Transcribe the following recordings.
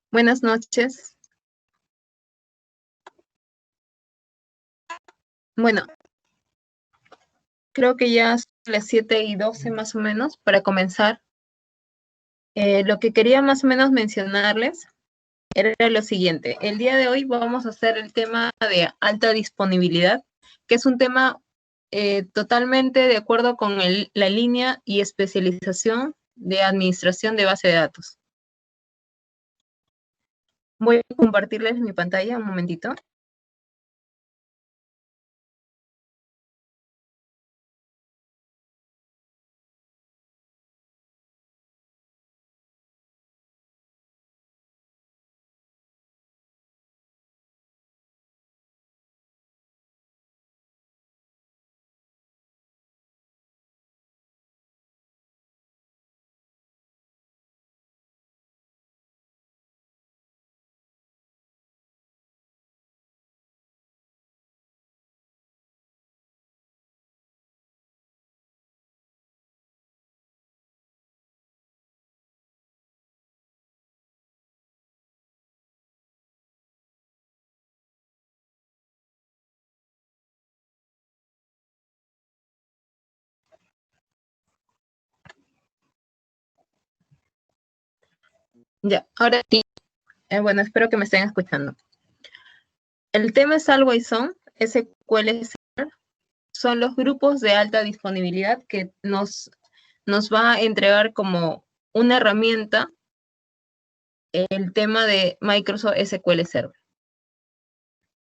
Buenas noches. Bueno, creo que ya son las 7:12 más o menos para comenzar. Lo que quería más o menos mencionarles era lo siguiente. El día de hoy vamos a hacer el tema de alta disponibilidad, que es un tema totalmente de acuerdo con la línea y especialización de administración de base de datos. Voy a compartirles mi pantalla un momentito. Ya, ahora sí. Bueno, espero que me estén escuchando. El tema es algo y son SQL son los grupos de alta disponibilidad que nos va a entregar como una herramienta el tema de Microsoft SQL Server.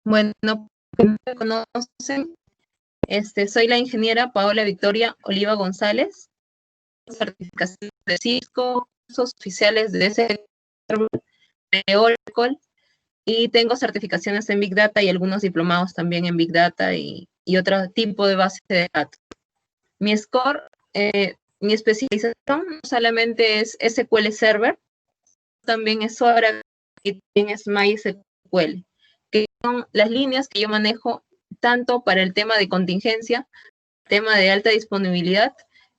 Bueno, como me conocen, soy la ingeniera Paola Victoria Oliva González, certificación de Cisco, cursos oficiales de SQL, de Oracle, y tengo certificaciones en Big Data y algunos diplomados también en Big Data y otro tipo de base de datos. Mi score, mi especialización no solamente es SQL Server, también es Oracle y también es MySQL, que son las líneas que yo manejo tanto para el tema de contingencia, tema de alta disponibilidad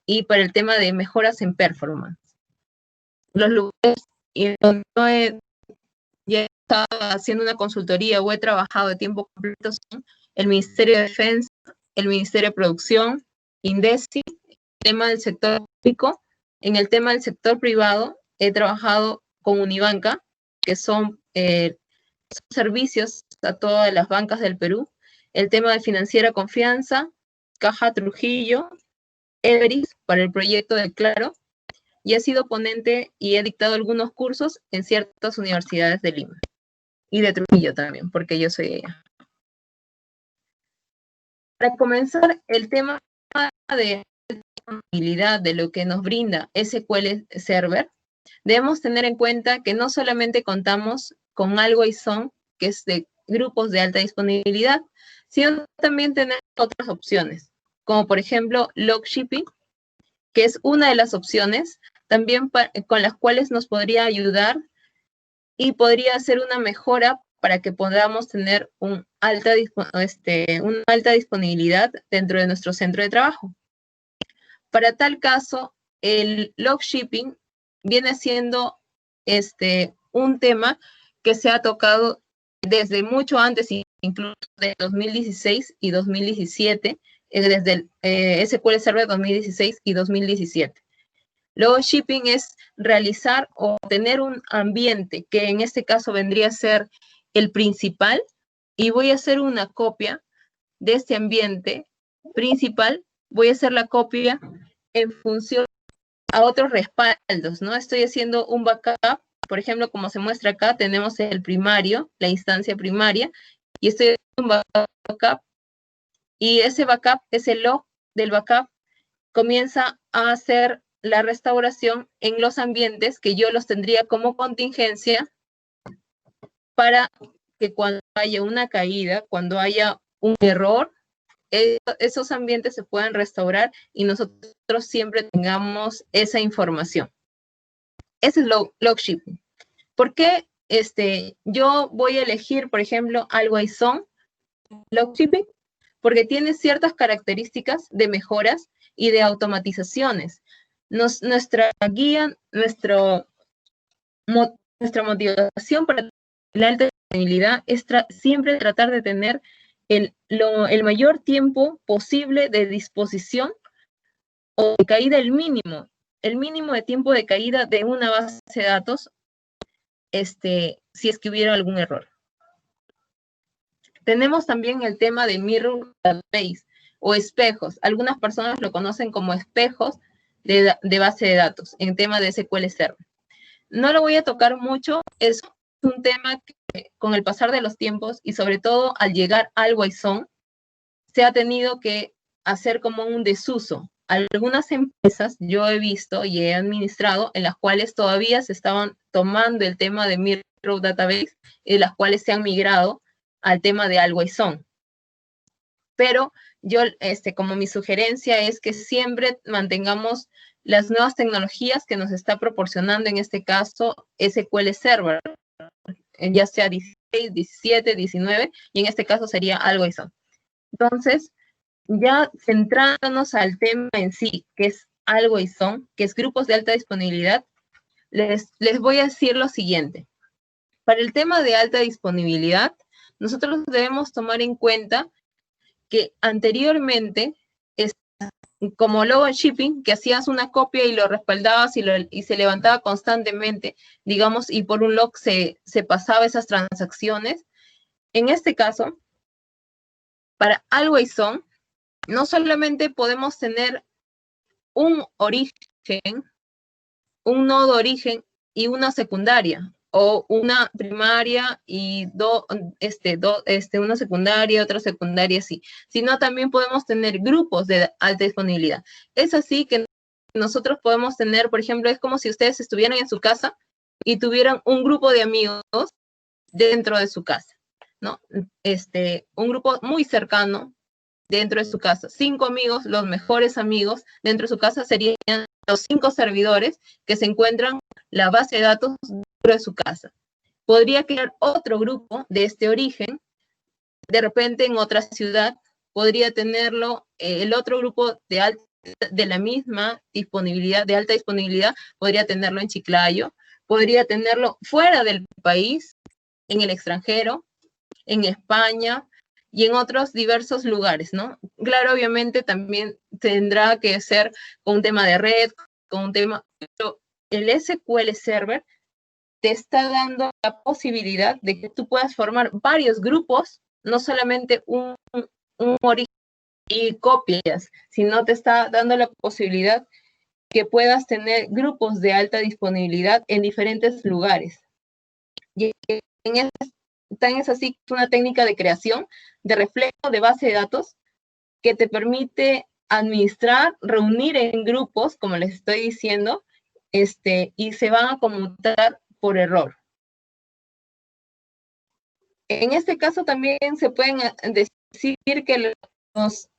y para el tema de mejoras en performance. Los lugares donde ya he estado haciendo una consultoría o he trabajado de tiempo completo son el Ministerio de Defensa, el Ministerio de Producción, INDECI, el tema del sector público. En el tema del sector privado he trabajado con Unibanca, que son servicios a todas las bancas del Perú, el tema de Financiera Confianza, Caja Trujillo, Everis para el proyecto de Claro, y he sido ponente y he dictado algunos cursos en ciertas universidades de Lima y de Trujillo también, porque yo soy ella. Para comenzar, el tema de disponibilidad de lo que nos brinda SQL Server, debemos tener en cuenta que no solamente contamos con algo ISON, que es de grupos de alta disponibilidad, sino también tenemos otras opciones, como por ejemplo log shipping, que es una de las opciones también con las cuales nos podría ayudar y podría ser una mejora para que podamos tener una alta disponibilidad dentro de nuestro centro de trabajo. Para tal caso, el log shipping viene siendo un tema que se ha tocado desde mucho antes, incluso de 2016 y 2017, desde el SQL Server 2016 y 2017. Log shipping es realizar o tener un ambiente que en este caso vendría a ser el principal, y voy a hacer una copia de este ambiente principal, voy a hacer la copia en función a otros respaldos, ¿no? Estoy haciendo un backup, por ejemplo, como se muestra acá, tenemos el primario, la instancia primaria, y estoy haciendo un backup, y ese backup, ese log del backup, comienza a hacer la restauración en los ambientes que yo los tendría como contingencia para que cuando haya una caída, cuando haya un error, esos ambientes se puedan restaurar y nosotros siempre tengamos esa información. Ese es log shipping. ¿Por qué yo voy a elegir, por ejemplo, algo ISON, log shipping? Porque tiene ciertas características de mejoras y de automatizaciones. Nuestra guía, nuestro nuestra motivación para la alta disponibilidad es siempre tratar de tener el mayor tiempo posible de disposición o de caída, el mínimo de tiempo de caída de una base de datos, si es que hubiera algún error. Tenemos también el tema de mirror database o espejos. Algunas personas lo conocen como espejos de base de datos en tema de SQL Server. No lo voy a tocar mucho, es un tema que con el pasar de los tiempos y sobre todo al llegar al WISON, se ha tenido que hacer como un desuso. Algunas empresas yo he visto y he administrado en las cuales todavía se estaban tomando el tema de Mirror Database y las cuales se han migrado al tema de WISON. Pero yo, como mi sugerencia es que siempre mantengamos las nuevas tecnologías que nos está proporcionando, en este caso, SQL Server, ya sea 16, 17, 19, y en este caso sería WISON. Entonces, ya centrándonos al tema en sí, que es WISON, que es grupos de alta disponibilidad, les voy a decir lo siguiente. Para el tema de alta disponibilidad, nosotros debemos tomar en cuenta que anteriormente, como logo shipping, que hacías una copia y lo respaldabas y se levantaba constantemente, digamos, y por un log se pasaba esas transacciones. En este caso, para WISON, no solamente podemos tener un origen, un nodo origen y una secundaria, o una primaria y una secundaria, otra secundaria, así, sino también podemos tener grupos de alta disponibilidad. Es así que nosotros podemos tener, por ejemplo, es como si ustedes estuvieran en su casa y tuvieran un grupo de amigos dentro de su casa, ¿no? Un grupo muy cercano dentro de su casa. 5 amigos, los mejores amigos dentro de su casa serían los 5 servidores que se encuentran la base de datos dentro de su casa. Podría crear otro grupo de este origen, de repente en otra ciudad, podría tenerlo el otro grupo de la misma disponibilidad, de alta disponibilidad, podría tenerlo en Chiclayo, podría tenerlo fuera del país, en el extranjero, en España y en otros diversos lugares, ¿no? Claro, obviamente también tendrá que ser con un tema de red, con un tema, pero el SQL Server te está dando la posibilidad de que tú puedas formar varios grupos, no solamente un origen y copias, sino te está dando la posibilidad que puedas tener grupos de alta disponibilidad en diferentes lugares. Y tan es así que es una técnica de creación, de reflejo de base de datos, que te permite administrar, reunir en grupos, como les estoy diciendo, y se van a conmutar por error. En este caso también se pueden decir que los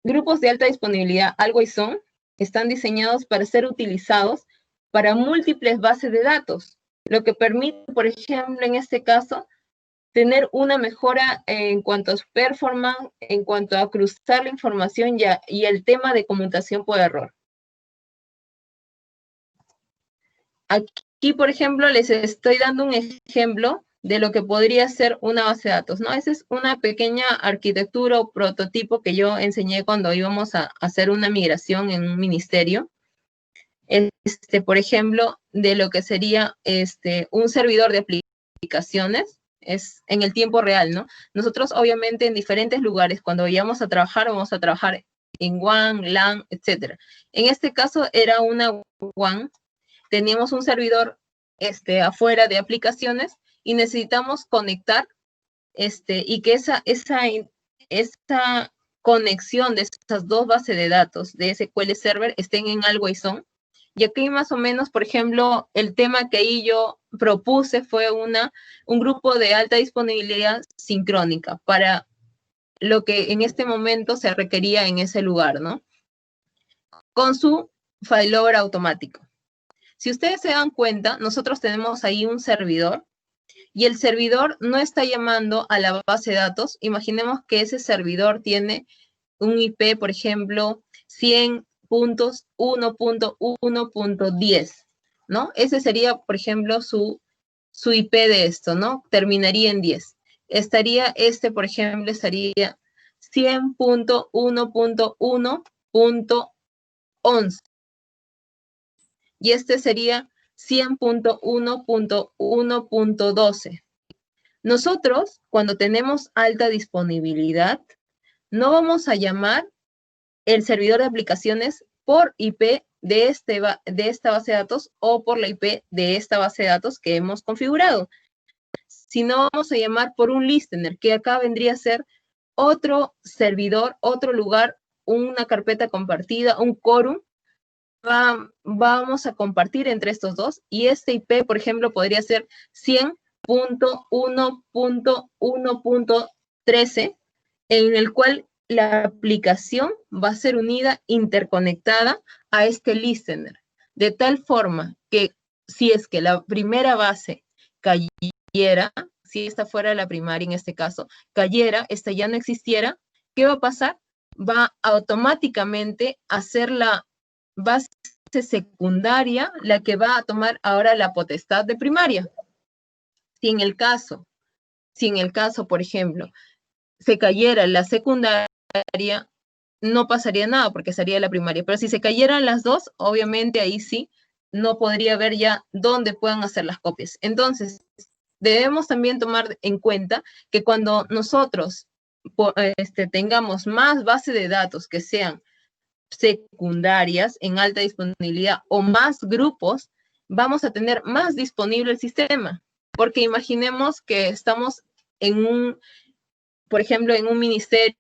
grupos de alta disponibilidad, WISON, están diseñados para ser utilizados para múltiples bases de datos, lo que permite, por ejemplo, en este caso, tener una mejora en cuanto a su performance, en cuanto a cruzar la información y el tema de conmutación por error. Aquí, por ejemplo, les estoy dando un ejemplo de lo que podría ser una base de datos, ¿no? Esa es una pequeña arquitectura o prototipo que yo enseñé cuando íbamos a hacer una migración en un ministerio. Por ejemplo, de lo que sería un servidor de aplicaciones, es en el tiempo real, ¿no? Nosotros, obviamente, en diferentes lugares, cuando vamos a trabajar en WAN, LAN, etc. En este caso, era una WAN. Teníamos un servidor afuera de aplicaciones y necesitamos conectar y que esa conexión de estas dos bases de datos de SQL Server estén en WISON. Y aquí más o menos, por ejemplo, el tema que ahí yo propuse fue un grupo de alta disponibilidad sincrónica para lo que en este momento se requería en ese lugar, ¿no? Con su failover automático. Si ustedes se dan cuenta, nosotros tenemos ahí un servidor y el servidor no está llamando a la base de datos. Imaginemos que ese servidor tiene un IP, por ejemplo, 100.1.1.10, ¿no? Ese sería, por ejemplo, su su IP de esto, ¿no? Terminaría en 10. Estaría, por ejemplo, estaría 100.1.1.11. Y este sería 100.1.1.12. Nosotros, cuando tenemos alta disponibilidad, no vamos a llamar el servidor de aplicaciones por IP de esta base de datos o por la IP de esta base de datos que hemos configurado, sino vamos a llamar por un listener, que acá vendría a ser otro servidor, otro lugar, una carpeta compartida, un quórum. Vamos a compartir entre estos dos, y este IP, por ejemplo, podría ser 100.1.1.13, en el cual la aplicación va a ser unida, interconectada a este listener, de tal forma que si es que la primera base cayera, si esta fuera la primaria en este caso, cayera, esta ya no existiera, ¿qué va a pasar? Va automáticamente a ser la base secundaria la que va a tomar ahora la potestad de primaria. Si en el caso, por ejemplo, se cayera la secundaria, no pasaría nada porque sería la primaria. Pero si se cayeran las dos, obviamente ahí sí no podría ver ya dónde puedan hacer las copias. Entonces, debemos también tomar en cuenta que cuando nosotros tengamos más bases de datos que sean secundarias en alta disponibilidad o más grupos, vamos a tener más disponible el sistema. Porque imaginemos que estamos por ejemplo, en un ministerio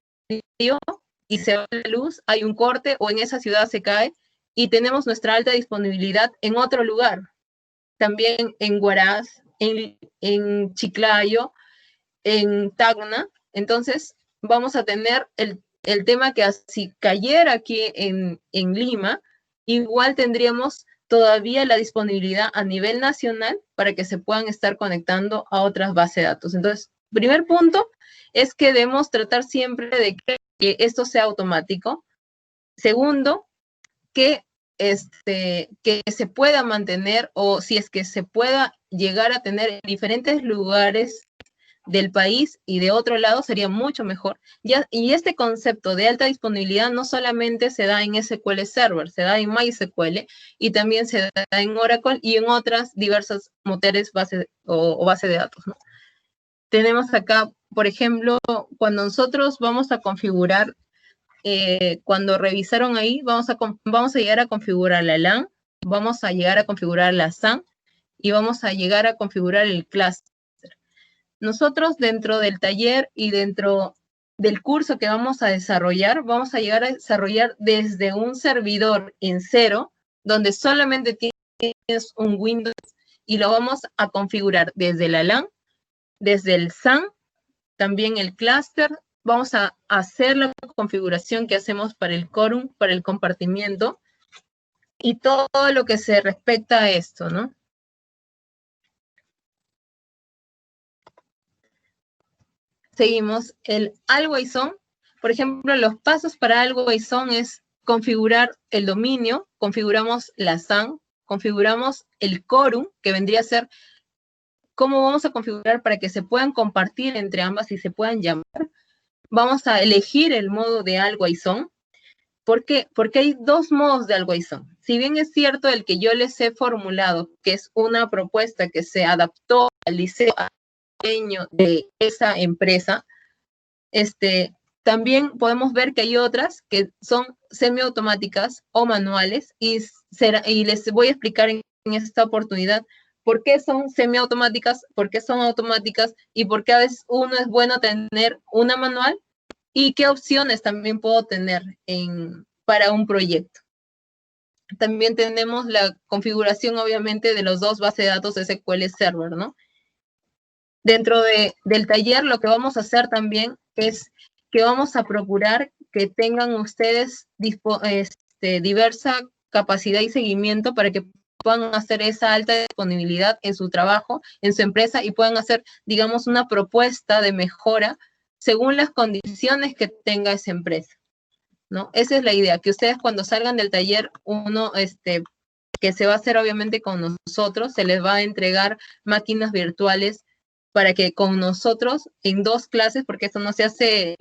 y se va la luz, hay un corte o en esa ciudad se cae y tenemos nuestra alta disponibilidad en otro lugar. También en Huaraz, en Chiclayo, en Tacna. Entonces, vamos a tener el tema que si cayera aquí en Lima, igual tendríamos todavía la disponibilidad a nivel nacional para que se puedan estar conectando a otras bases de datos. Entonces, primer punto es que debemos tratar siempre de que esto sea automático. Segundo, que se pueda mantener, o si es que se pueda llegar a tener en diferentes lugares del país y de otro lado, sería mucho mejor. Y este concepto de alta disponibilidad no solamente se da en SQL Server, se da en MySQL y también se da en Oracle y en otras diversas motores o base de datos, ¿no? Tenemos acá, por ejemplo, cuando nosotros vamos a configurar, cuando revisaron ahí, vamos a llegar a configurar la LAN, vamos a llegar a configurar la SAN y vamos a llegar a configurar el cluster. Nosotros dentro del taller y dentro del curso que vamos a desarrollar, vamos a llegar a desarrollar desde un servidor en cero, donde solamente tienes un Windows, y lo vamos a configurar desde la LAN, desde el SAN, también el clúster. Vamos a hacer la configuración que hacemos para el quórum, para el compartimiento, y todo lo que se respecta a esto, ¿no? Seguimos el Always On. Por ejemplo, los pasos para Always On es configurar el dominio, configuramos la SAN, configuramos el quórum, que vendría a ser cómo vamos a configurar para que se puedan compartir entre ambas y se puedan llamar. Vamos a elegir el modo de Always On. ¿Por qué? Porque hay dos modos de Always On. Si bien es cierto el que yo les he formulado, que es una propuesta que se adaptó al diseño de esa empresa, también podemos ver que hay otras que son semiautomáticas o manuales, y les voy a explicar en esta oportunidad por qué son semiautomáticas, por qué son automáticas y por qué a veces uno es bueno tener una manual y qué opciones también puedo tener para un proyecto. También tenemos la configuración, obviamente, de los dos bases de datos SQL Server, ¿no? Dentro del taller, lo que vamos a hacer también es que vamos a procurar que tengan ustedes diversa capacidad y seguimiento para que puedan hacer esa alta disponibilidad en su trabajo, en su empresa, y puedan hacer, digamos, una propuesta de mejora según las condiciones que tenga esa empresa, ¿no? Esa es la idea, que ustedes cuando salgan del taller, que se va a hacer obviamente con nosotros, se les va a entregar máquinas virtuales para que con nosotros en 2 clases, porque esto no se hace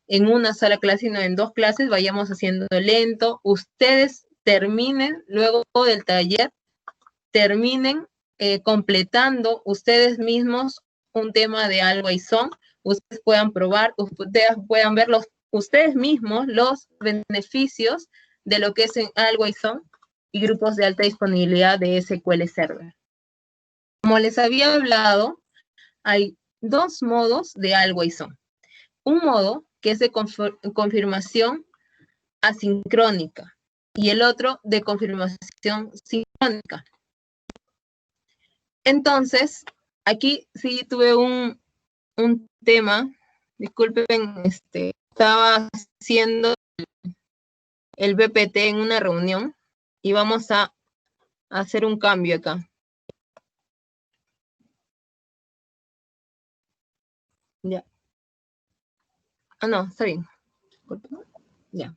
en una sola clase, sino en 2 clases, vayamos haciendo lento, ustedes terminen luego del taller, terminen completando ustedes mismos un tema de algo y son, ustedes puedan probar, ustedes puedan ver ustedes mismos los beneficios de lo que es algo y son y grupos de alta disponibilidad de SQL Server. Como les había hablado, hay 2 modos de algo y son. Un modo que es de confirmación asincrónica y el otro de confirmación sincrónica. Entonces, aquí sí tuve un tema, disculpen, estaba haciendo el BPT en una reunión y vamos a hacer un cambio acá. Ya. Ah, no, está bien. Ya.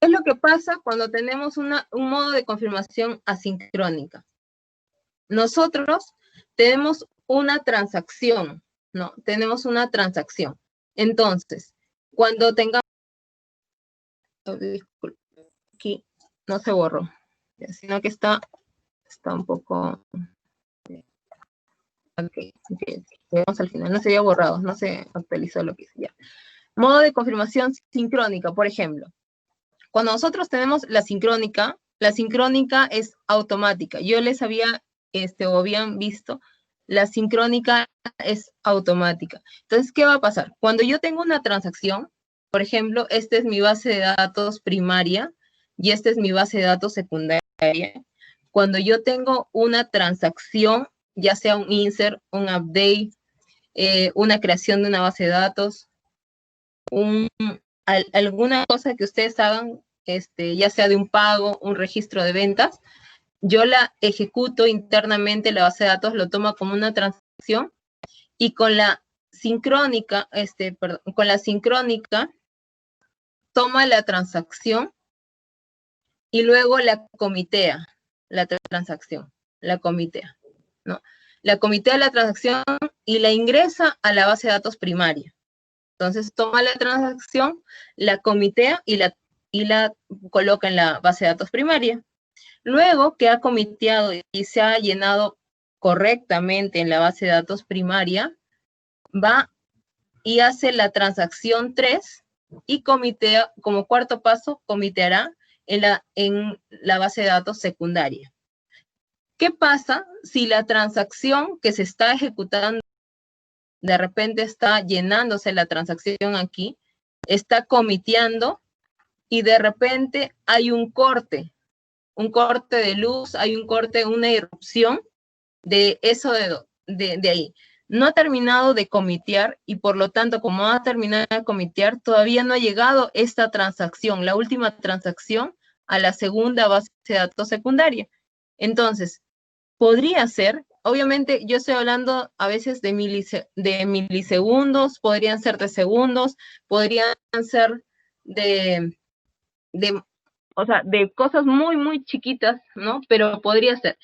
¿Qué es lo que pasa cuando tenemos un modo de confirmación asincrónica? Nosotros tenemos una transacción, ¿no? Tenemos una transacción. Entonces, cuando tengamos... Oh, disculpe, aquí no se borró, sino que está un poco... Ok, llegamos al final, no se había borrado, no se actualizó lo que hice ya. Modo de confirmación sincrónica, por ejemplo. Cuando nosotros tenemos la sincrónica es automática. Yo les había, o habían visto, la sincrónica es automática. Entonces, ¿qué va a pasar? Cuando yo tengo una transacción, por ejemplo, esta es mi base de datos primaria y esta es mi base de datos secundaria. Cuando yo tengo una transacción, ya sea un insert, un update, una creación de una base de datos, alguna cosa que ustedes hagan, ya sea de un pago, un registro de ventas, yo la ejecuto internamente, la base de datos lo toma como una transacción y con la sincrónica, toma la transacción y luego la comitea, la transacción, la comitea, ¿no? La comitea la transacción y la ingresa a la base de datos primaria. Entonces toma la transacción, la comitea y la coloca en la base de datos primaria. Luego que ha comiteado y se ha llenado correctamente en la base de datos primaria, va y hace la transacción 3 y comitea, como cuarto paso, comiteará en la base de datos secundaria. ¿Qué pasa si la transacción que se está ejecutando de repente está llenándose la transacción aquí, está comiteando y de repente hay un corte de luz, hay un corte, una irrupción de eso de ahí. No ha terminado de comitear y por lo tanto, como ha terminado de comitear, todavía no ha llegado esta transacción, la última transacción, a la segunda base de datos secundaria. Entonces, podría ser, obviamente yo estoy hablando a veces de milisegundos, podrían ser de segundos, podrían ser de cosas muy, muy chiquitas, ¿no? Pero podría ser.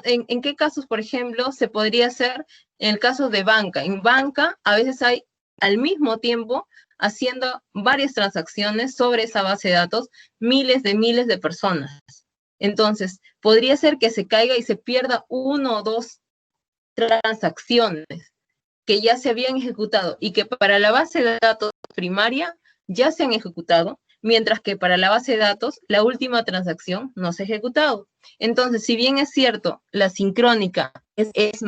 ¿En qué casos, por ejemplo, se podría hacer en el caso de banca? En banca, a veces hay al mismo tiempo haciendo varias transacciones sobre esa base de datos, miles de personas. Entonces, podría ser que se caiga y se pierda 1 o 2 transacciones que ya se habían ejecutado y que para la base de datos primaria ya se han ejecutado, mientras que para la base de datos la última transacción no se ha ejecutado. Entonces, si bien es cierto, la sincrónica es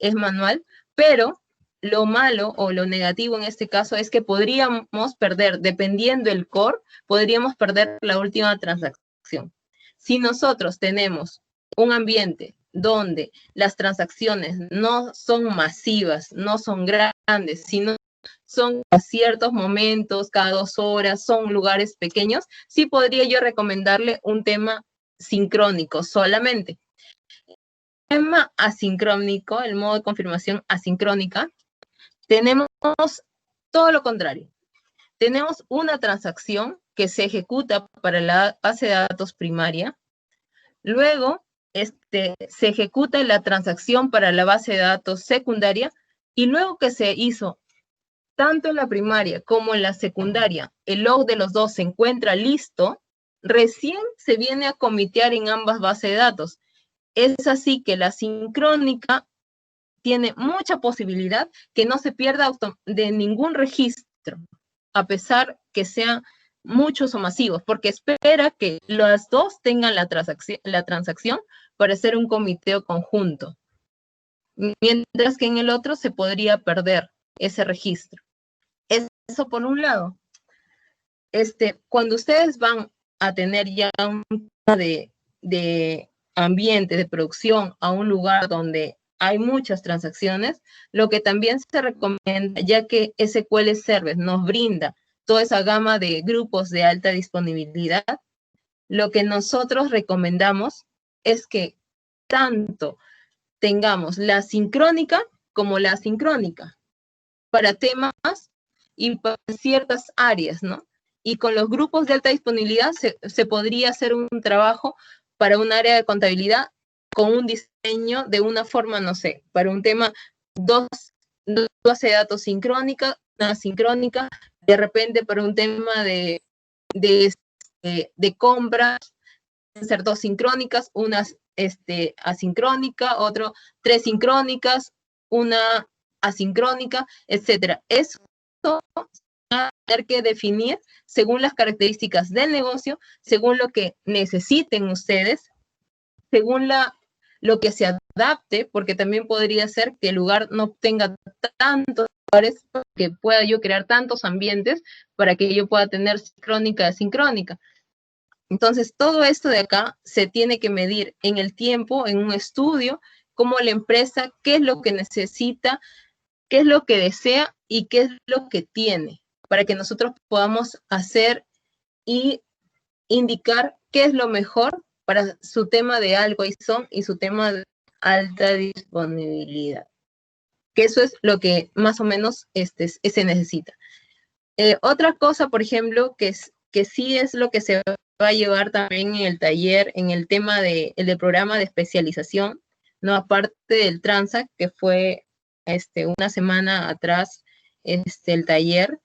manual, pero lo malo o lo negativo en este caso es que podríamos perder, dependiendo del core, podríamos perder la última transacción. Si nosotros tenemos un ambiente donde las transacciones no son masivas, no son grandes, sino son a ciertos momentos, cada 2 horas, son lugares pequeños, sí podría yo recomendarle un tema sincrónico solamente. El tema asincrónico, el modo de confirmación asincrónica, tenemos todo lo contrario. Tenemos una transacción que se ejecuta para la base de datos primaria. Luego, se ejecuta la transacción para la base de datos secundaria. Y luego que se hizo tanto en la primaria como en la secundaria, el log de los dos se encuentra listo, recién se viene a comitear en ambas bases de datos. Es así que la sincrónica tiene mucha posibilidad que no se pierda de ningún registro, a pesar que sean muchos o masivos, porque espera que las dos tengan la transacción para hacer un comiteo conjunto, mientras que en el otro se podría perder ese registro. Eso por un lado. Cuando ustedes van a tener ya un de ambiente de producción a un lugar donde hay muchas transacciones, lo que también se recomienda, ya que SQL Server nos brinda toda esa gama de grupos de alta disponibilidad, lo que nosotros recomendamos es que tanto tengamos la sincrónica como la asincrónica para temas y para ciertas áreas, ¿no? Y con los grupos de alta disponibilidad se podría hacer un trabajo para un área de contabilidad con un diseño de una forma, no sé, para un tema, dos bases de datos sincrónica, una asincrónica, de repente para un tema de compras, ser dos sincrónicas, una asincrónica, otro tres sincrónicas, una asincrónica, etcétera. Eso va a tener que definir según las características del negocio, según lo que necesiten ustedes, según lo que se adapte, porque también podría ser que el lugar no tenga tantos lugares, que pueda yo crear tantos ambientes para que yo pueda tener sincrónica y asincrónica. Entonces, todo esto de acá se tiene que medir en el tiempo, en un estudio, cómo la empresa, qué es lo que necesita, qué es lo que desea y qué es lo que tiene, para que nosotros podamos hacer y indicar qué es lo mejor para su tema de always-on y su tema de alta disponibilidad. Que eso es lo que más o menos se necesita. Otra cosa, por ejemplo, que sí es lo que se va a llevar también en el taller, en el tema del programa de especialización, ¿no? Aparte del Transact, que fue una semana atrás el taller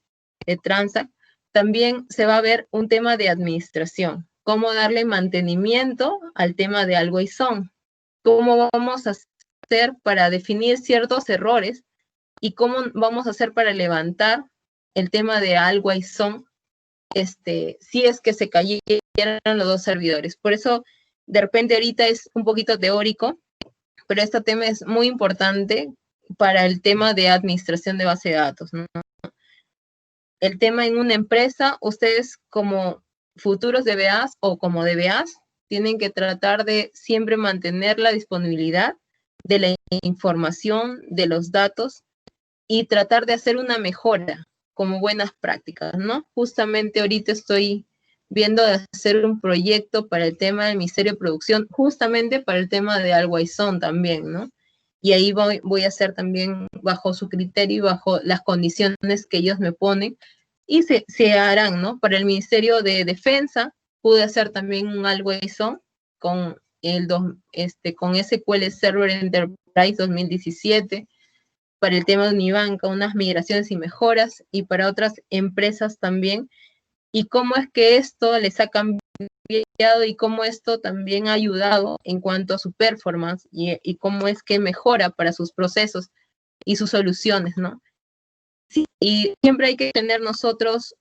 de Transact, también se va a ver un tema de administración, cómo darle mantenimiento al tema de always-on, cómo vamos a hacer para definir ciertos errores y cómo vamos a hacer para levantar el tema de always-on si es que se cayeran los dos servidores. Por eso, de repente ahorita es un poquito teórico, pero este tema es muy importante para el tema de administración de base de datos, ¿no? El tema en una empresa, ustedes como futuros DBAs o como DBAs, tienen que tratar de siempre mantener la disponibilidad de la información, de los datos, y tratar de hacer una mejora como buenas prácticas, ¿no? Justamente ahorita estoy viendo de hacer un proyecto para el tema del Ministerio de Producción, justamente para el tema de always-on también, ¿no? Y ahí voy a hacer también bajo su criterio y bajo las condiciones que ellos me ponen, y se harán, ¿no? Para el Ministerio de Defensa, pude hacer también un always-on con con SQL Server Enterprise 2017, para el tema de Unibanca, unas migraciones y mejoras, y para otras empresas también, y cómo es que esto les ha cambiado y cómo esto también ha ayudado en cuanto a su performance y cómo es que mejora para sus procesos y sus soluciones, ¿no? Sí, y siempre hay que tener nosotros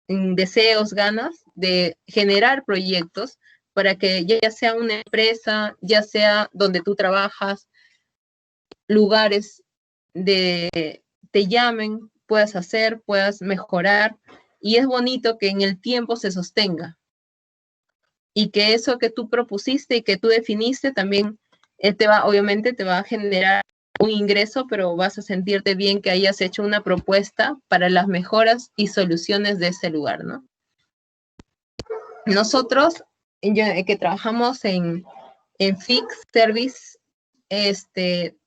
deseos, ganas de generar proyectos para que ya sea una empresa, ya sea donde tú trabajas, lugares te llamen, puedas hacer, puedas mejorar, y es bonito que en el tiempo se sostenga y que eso que tú propusiste y que tú definiste también obviamente te va a generar un ingreso, pero vas a sentirte bien que hayas hecho una propuesta para las mejoras y soluciones de ese lugar, ¿no? Nosotros, que trabajamos en Fix Service,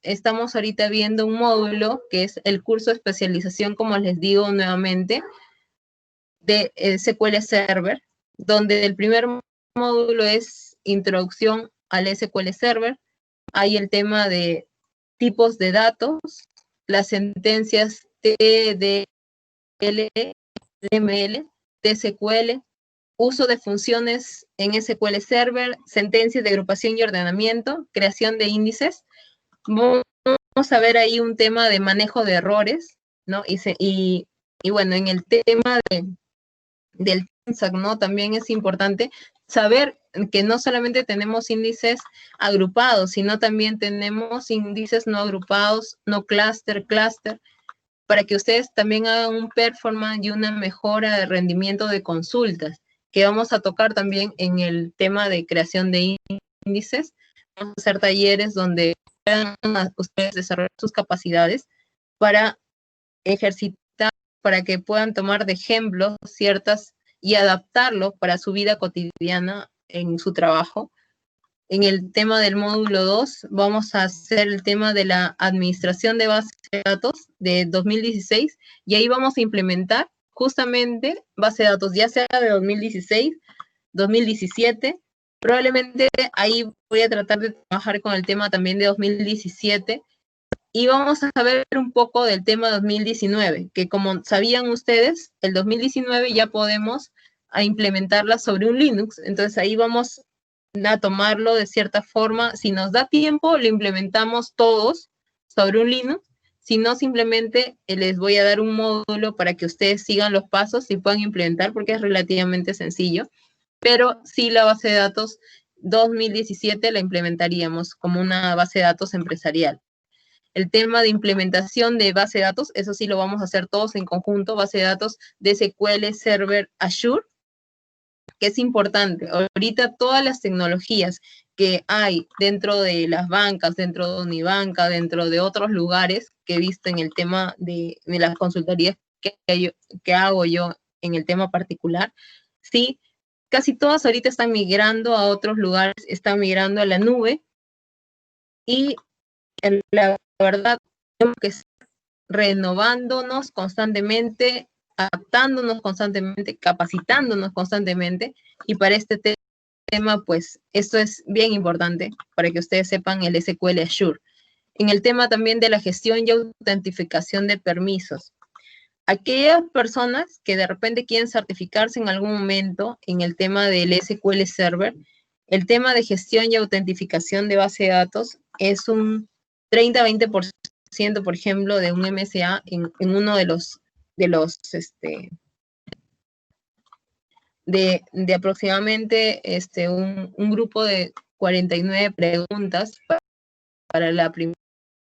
estamos ahorita viendo un módulo que es el curso de especialización, como les digo nuevamente, de SQL Server, donde el primer módulo es introducción al SQL Server. Hay el tema de tipos de datos, las sentencias TDL, ML, TSQL, uso de funciones en SQL Server, sentencias de agrupación y ordenamiento, creación de índices. Vamos a ver ahí un tema de manejo de errores, ¿no? Y bueno, en el tema del TINSAC, ¿no? También es importante saber que no solamente tenemos índices agrupados, sino también tenemos índices no agrupados, no cluster, para que ustedes también hagan un performance y una mejora de rendimiento de consultas, que vamos a tocar también en el tema de creación de índices. Vamos a hacer talleres donde puedan ustedes desarrollar sus capacidades para ejercitar, para que puedan tomar de ejemplo ciertas y adaptarlo para su vida cotidiana en su trabajo. En el tema del módulo 2 vamos a hacer el tema de la administración de bases de datos de 2016 y ahí vamos a implementar justamente base de datos, ya sea de 2016, 2017, probablemente ahí voy a tratar de trabajar con el tema también de 2017 y vamos a ver un poco del tema 2019, que como sabían ustedes, el 2019 ya podemos a implementarla sobre un Linux, entonces ahí vamos a tomarlo de cierta forma. Si nos da tiempo, lo implementamos todos sobre un Linux. Si no, simplemente les voy a dar un módulo para que ustedes sigan los pasos y puedan implementar, porque es relativamente sencillo. Pero sí, la base de datos 2017 la implementaríamos como una base de datos empresarial. El tema de implementación de base de datos, eso sí lo vamos a hacer todos en conjunto, base de datos de SQL Server Azure, que es importante. Ahorita todas las tecnologías que hay dentro de las bancas, dentro de Unibanca, dentro de otros lugares que he visto en el tema de las consultorías que hago yo en el tema particular, sí, casi todas ahorita están migrando a otros lugares, están migrando a la nube y la verdad tenemos que estar renovándonos constantemente, adaptándonos constantemente, capacitándonos constantemente, y para este tema, pues, esto es bien importante para que ustedes sepan el SQL Azure. En el tema también de la gestión y autentificación de permisos. Aquellas personas que de repente quieren certificarse en algún momento en el tema del SQL Server, el tema de gestión y autentificación de base de datos es un 30-20%, por ejemplo, de un MSA en uno de aproximadamente un grupo de 49 preguntas para la primera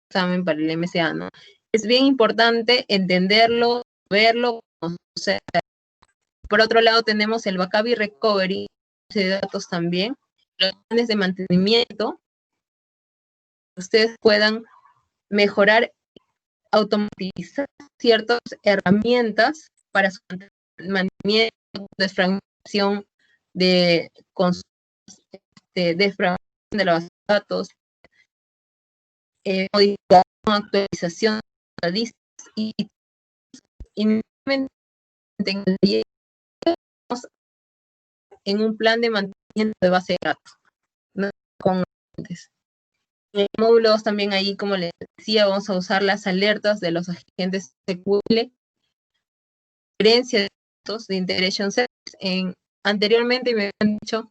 examen para el MSA, ¿no? Es bien importante entenderlo, verlo, conocer. Por otro lado, tenemos el backup y recovery de datos también, los planes de mantenimiento, ustedes puedan mejorar, automatizar ciertas herramientas para su mantenimiento, desfragmentación de desfragmentación de los datos, modificación, actualización de listas y en un plan de mantenimiento de base de datos, ¿no? Con antes. En el módulo 2 también ahí, como les decía, vamos a usar las alertas de los agentes SQL, experiencia de datos de Integration Service. Anteriormente me han dicho,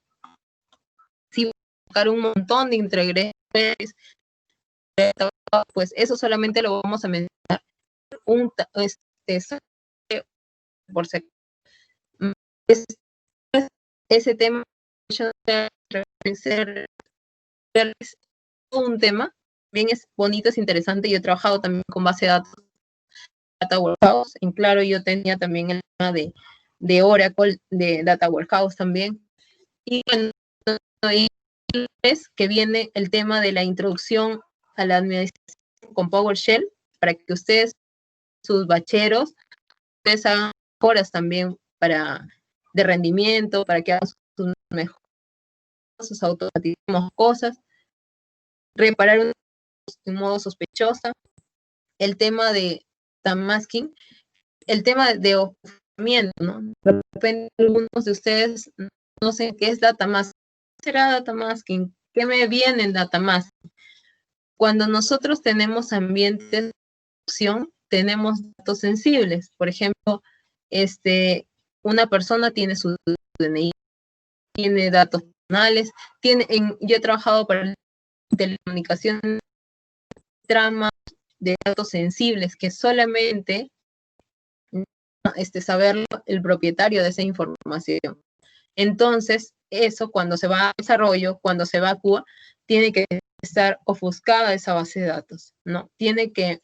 si voy a buscar un montón de Integration Service, pues eso solamente lo vamos a mencionar por sector. Ese tema es un tema, bien es bonito, es interesante. Yo he trabajado también con base de datos, Data Warehouse. En Claro, yo tenía también el tema de Oracle, de Data Warehouse también. Y bueno, es que viene el tema de la introducción a la administración con PowerShell, para que ustedes, sus bacheros, ustedes hagan mejoras también de rendimiento, para que hagan sus mejoras, sus automatismos, cosas, reparar en modo sospechosa, el tema de data masking, el tema de ofuscamiento, ¿no? De repente algunos de ustedes no sé qué es data masking. ¿Qué será data masking? ¿Qué me viene en data masking? Cuando nosotros tenemos ambientes de opción, tenemos datos sensibles. Por ejemplo, una persona tiene su DNI, tiene datos personales, yo he trabajado para telecomunicación, tramas de datos sensibles que solamente saberlo el propietario de esa información. Entonces, eso cuando se va a desarrollo, cuando se va a Cuba, tiene que estar ofuscada esa base de datos, ¿no? Tiene que,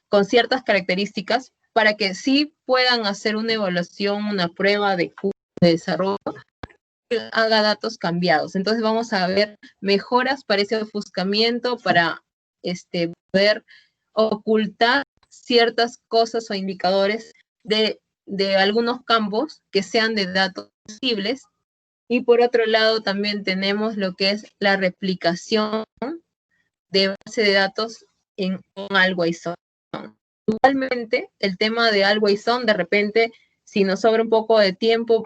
con ciertas características, para que sí puedan hacer una evaluación, una prueba de desarrollo, haga datos cambiados. Entonces vamos a ver mejoras para ese ofuscamiento, para poder ocultar ciertas cosas o indicadores de algunos campos que sean de datos sensibles. Y por otro lado también tenemos lo que es la replicación de base de datos en un Always On. Igualmente, el tema de Always On, de repente, si nos sobra un poco de tiempo,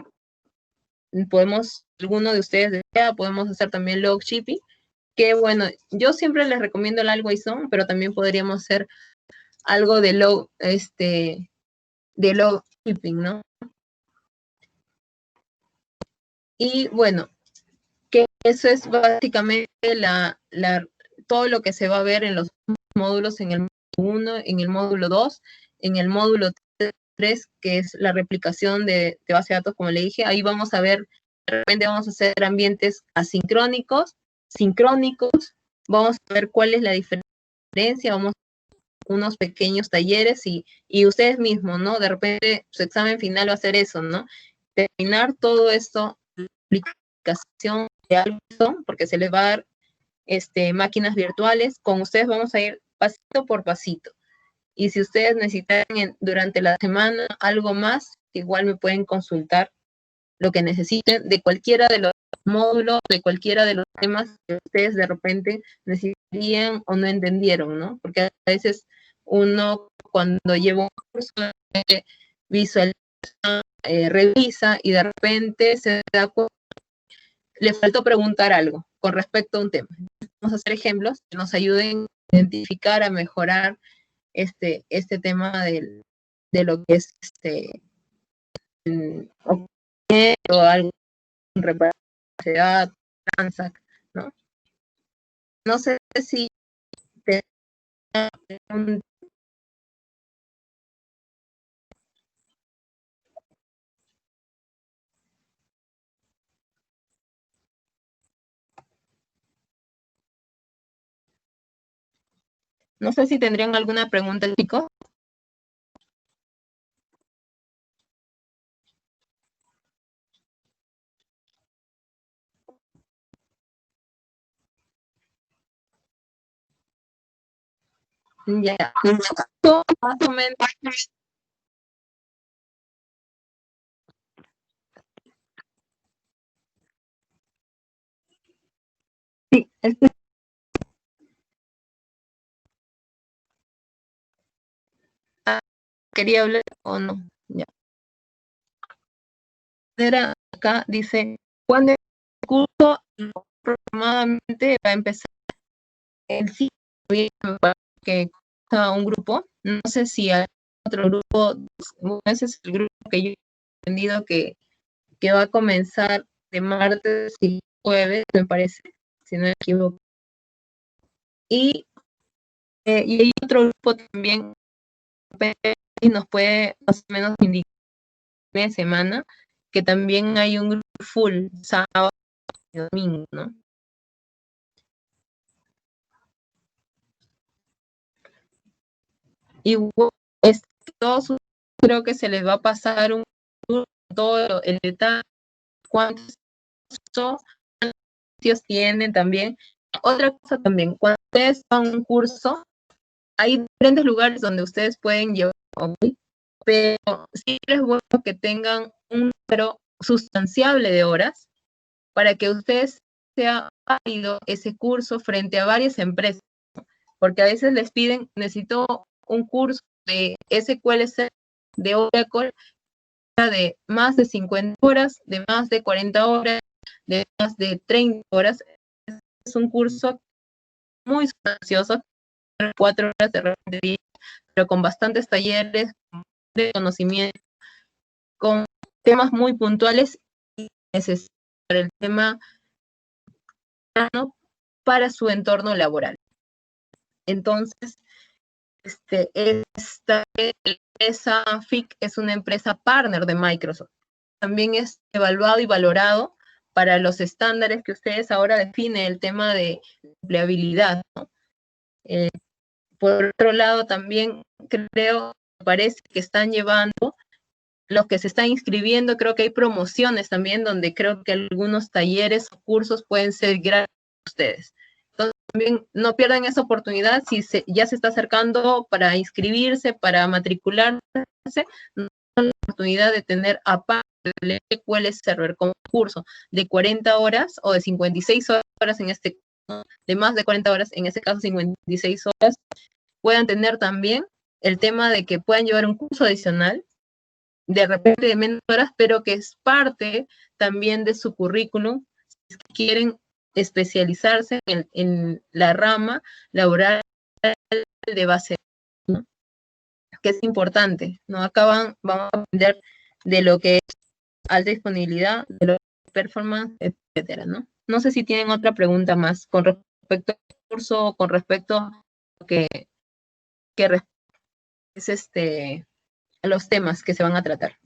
alguno de ustedes desea, podemos hacer también log shipping, que bueno, yo siempre les recomiendo el Always On, pero también podríamos hacer algo de log shipping, ¿no? Y bueno, que eso es básicamente todo lo que se va a ver en los módulos, en el módulo 1, en el módulo 2, en el módulo 3, que es la replicación de base de datos, como le dije. Ahí vamos a ver, de repente vamos a hacer ambientes asincrónicos, sincrónicos, vamos a ver cuál es la diferencia, vamos a hacer unos pequeños talleres y ustedes mismos, ¿no? De repente su examen final va a ser eso, ¿no? Terminar todo esto, aplicación de Always, porque se les va a dar máquinas virtuales. Con ustedes vamos a ir pasito por pasito. Y si ustedes necesitan durante la semana algo más, igual me pueden consultar lo que necesiten de cualquiera de los módulos, de cualquiera de los temas que ustedes de repente necesitarían o no entendieron, ¿no? Porque a veces uno cuando lleva un curso visualiza, revisa y de repente se da cuenta, le faltó preguntar algo con respecto a un tema. Vamos a hacer ejemplos que nos ayuden a identificar, a mejorar este tema de lo que es o algo reparación, transac, ¿no? No sé si te no sé si tendrían alguna pregunta, chicos. Ya, más o menos. Sí, quería hablar o no. Ya. Era acá dice, ¿cuándo el curso aproximadamente va a empezar? El 5 de noviembre, que está un grupo, no sé si hay otro grupo, ese es el grupo que yo he entendido que va a comenzar de martes y jueves, me parece, si no me equivoco. Y hay otro grupo también y nos puede más o menos indicar de semana que también hay un grupo full sábado y domingo, ¿no? Y todos creo que se les va a pasar todo el detalle, cuántos sitios tienen también. Otra cosa también, cuando ustedes van a un curso, hay diferentes lugares donde ustedes pueden llevar, pero siempre es bueno que tengan un número sustanciable de horas para que ustedes sea válido ese curso frente a varias empresas. porque a veces les piden, necesito un curso de SQL de Oracle de más de 50 horas, de más de 40 horas, de más de 30 horas. Es un curso muy sustancioso, 4 horas de repente, pero con bastantes talleres de conocimiento, con temas muy puntuales y necesarios para el tema para su entorno laboral. Entonces, esta empresa FIC es una empresa partner de Microsoft. También es evaluado y valorado para los estándares que ustedes ahora definen, el tema de empleabilidad, ¿no? Por otro lado, también creo, parece que están llevando, los que se están inscribiendo, creo que hay promociones también, donde creo que algunos talleres o cursos pueden ser gratis para ustedes. Entonces, también no pierdan esa oportunidad si ya se está acercando para inscribirse, para matricularse, no la oportunidad de tener aparte del SQL Server como curso de 40 horas o de 56 horas en este caso, de más de 40 horas, en este caso 56 horas, puedan tener también el tema de que puedan llevar un curso adicional, de repente de menos horas, pero que es parte también de su currículum, si quieren especializarse en la rama laboral de base, ¿no? Que es importante, ¿no? Acá vamos a aprender de lo que es alta disponibilidad, de lo que es performance, etcétera, ¿no? No sé si tienen otra pregunta más con respecto al curso o con respecto a lo que es a los temas que se van a tratar.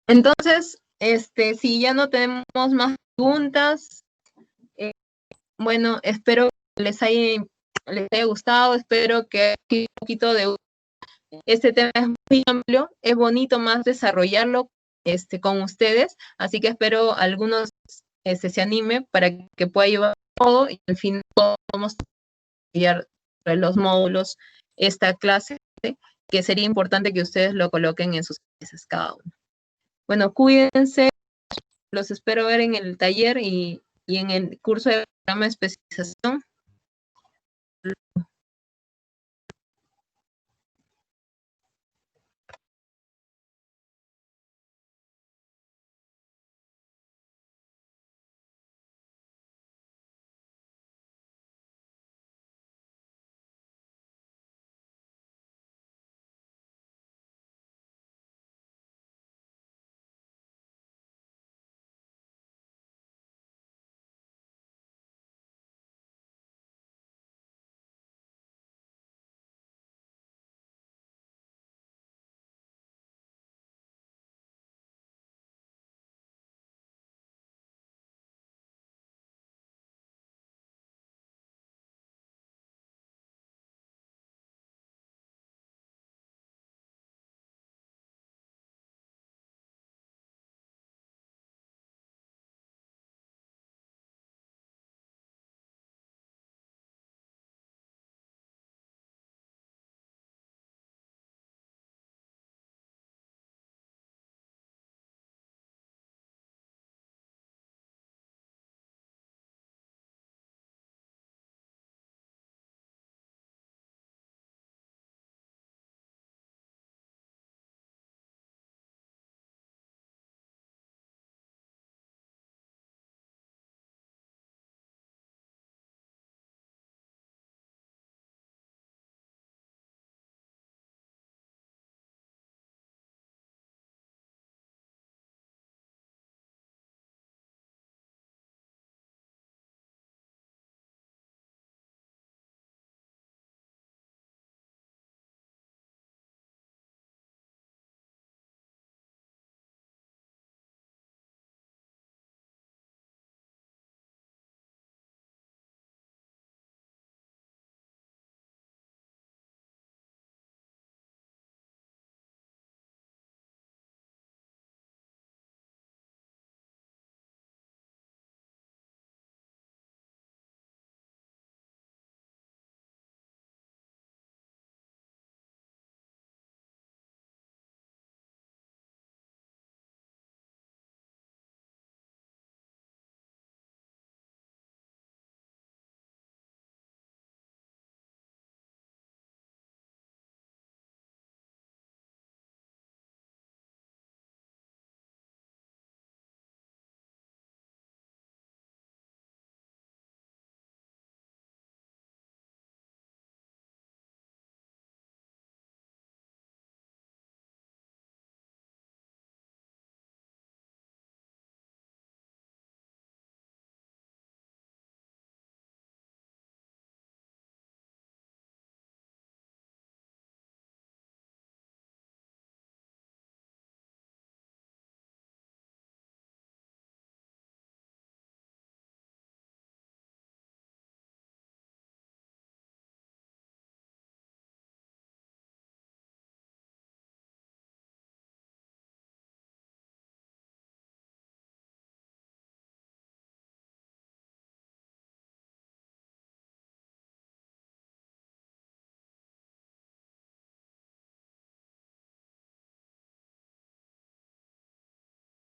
Entonces, si ya no tenemos más preguntas, bueno, espero que les haya gustado, espero que un poquito de este tema es muy amplio, es bonito más desarrollarlo con ustedes, así que espero algunos se anime para que pueda llevar todo y al fin podamos desarrollar los módulos esta clase, que sería importante que ustedes lo coloquen en sus clases cada uno. Bueno, cuídense, los espero ver en el taller y en el curso de programa de especialización.